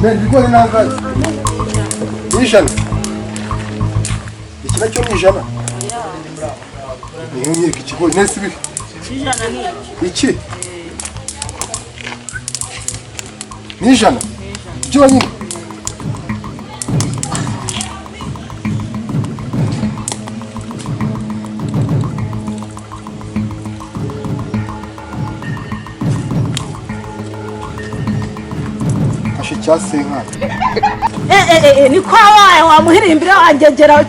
Ben ibigori nangahe? Ijana. Iki nacyo ni ijana. Niyo nyiri ikigori nese ibi. Ijana ni iki? Ni ijana. Ibyo nyine. Cyasenka ni kwa wawe wamuhirimbira wangegera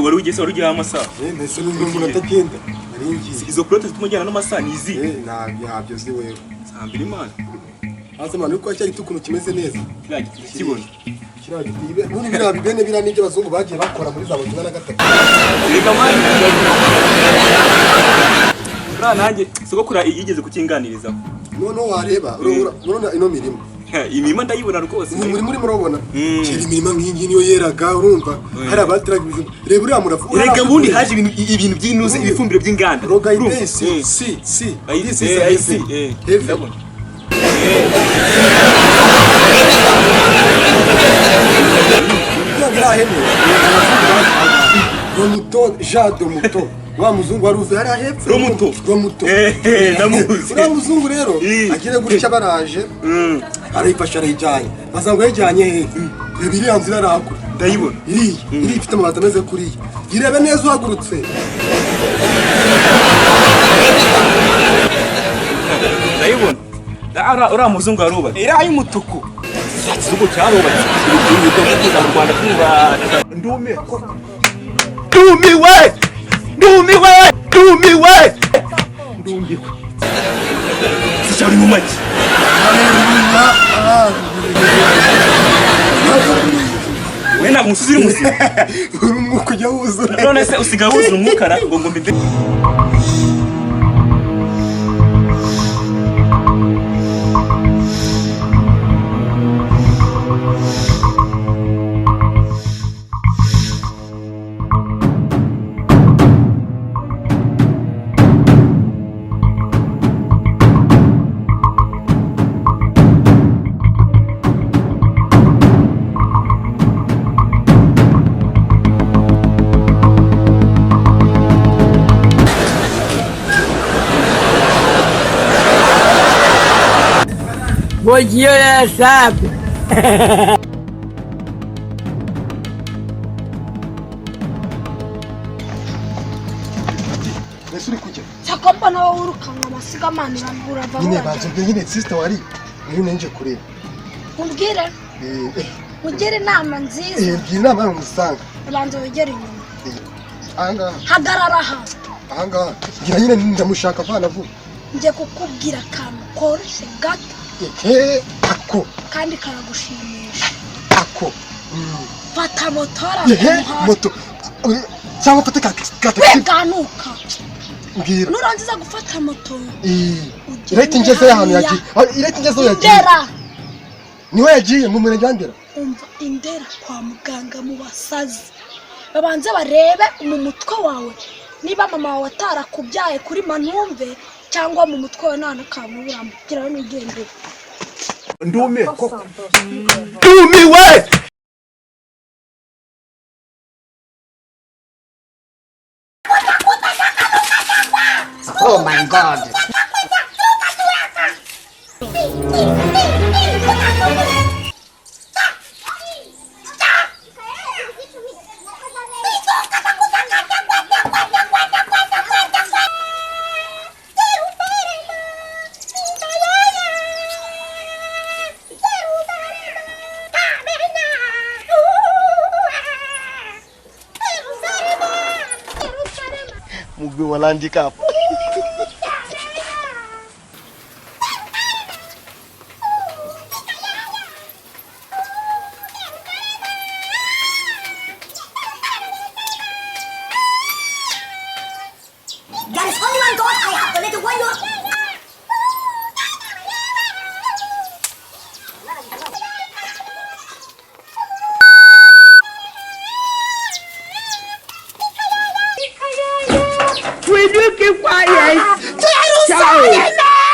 wari ugeze wari ugiye amasaha nese n'umuntu atagenda naringiye izo prote tumujyana n'amasaha nizi ntabyo zi wewe sambira imana hasa manu ko cyari tukuntu kimeze neza kibona kiragitibe nuri birabi bene bira n'ibyo bazungu bagiye bakora muri za 2023 rega mani bra nanjye sogokura yigeze kukinganiriza none wareba urabona ino mirimo imirima ndayibona rwose muri murabona kiri imirima nk'ingi niyo yeraga urumva hari abatiraga ibintu reba uriya murafu rega bundi haje ibintu by'inuze ibifumbiro by'inganda roga idesi si ndabona Romuto jado muto wa muzungu waruve hari hepfo romuto namuzi uriya muzungu rero agire gutya baraje arayifasha arayijyanye basanga yajyanye iriya nzira arahakura ndayibona iri ifite amabati ameze kuriya irebe neza uhagurutse ndayibona uriya muzungu arubatse iriya y'umutuku ikizugu cyarubatse mu Rwanda ndumiwe sicyari mu maki we ntabwo umusozi uri muzima uri umwuka ujya wuzura none se usigaye wuzura umwukara ngo mbide Bom dia, sabe? Nesuri kuja Sakomba na urukanga masiga mani urava nyine bazubye nyine sister wari nje kureba umbwire ugere inama nziza inama y'umusanga abanza wegere inyuma anga hagarara aha ngira nyine ndamushaka vana vuba nje kukubwira akantu koroshye gato ako kandi karagushimisha ako fata motora moto cyangwa fata ganuka ngira nurangiza gufata moto irete ngeze ahantu yagiye irete ngeze yagiye niho yagiye mu murenge wandera umva indera kwa muganga mu basazi babanze barebe mu mutwe wawe niba mama wawe atarakubyaye kuri manumve cyangwa mu mutwe wawe nta nakamubura mbwira n'ugende ndumiwe Oh my God. with one handicap. There is only one God. I have the little one. Will you keep quiet? Child,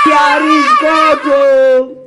here is God. Oh.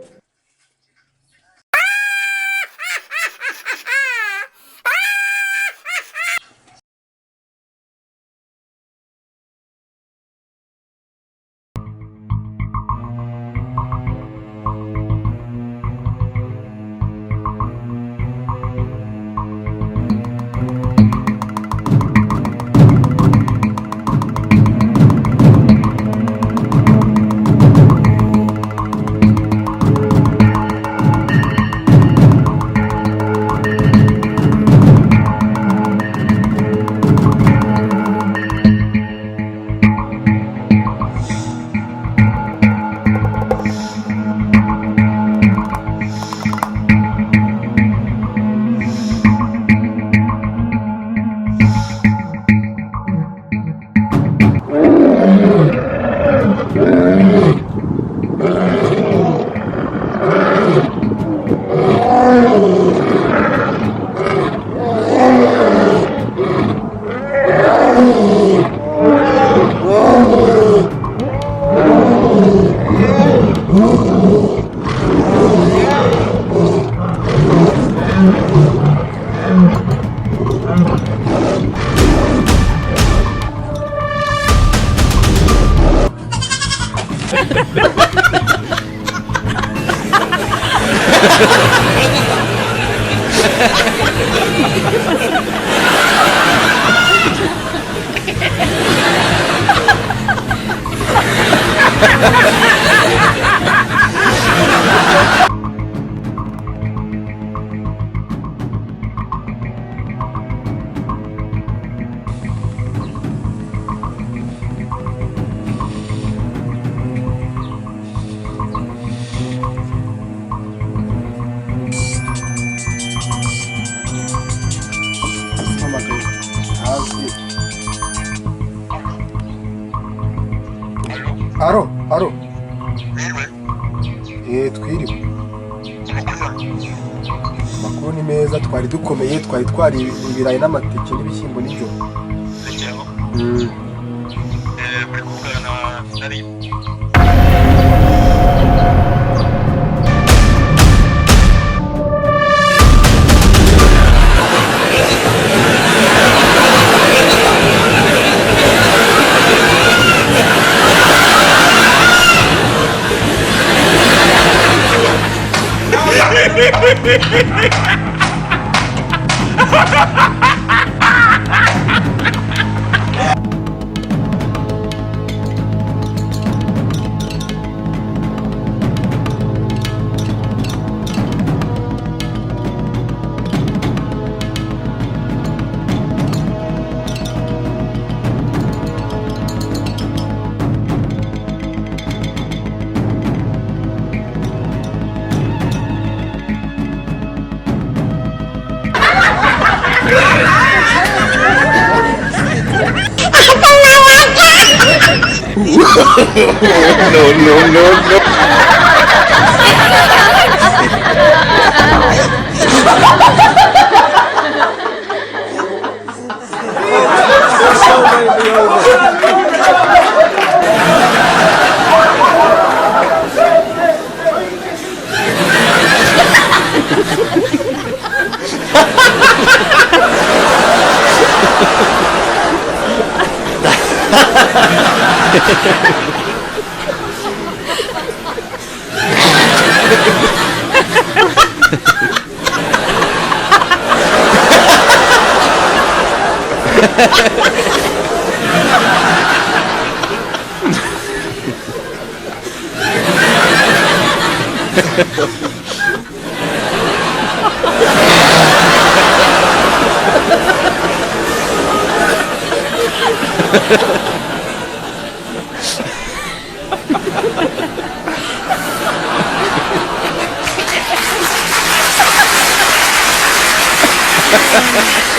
Aro. Twiriwe. Makuru ni meza, twari dukomeye, twari ibirayi n'amateke n'ibishyimbo n'ibyo. Muri kuvugana na nari No. Bonas.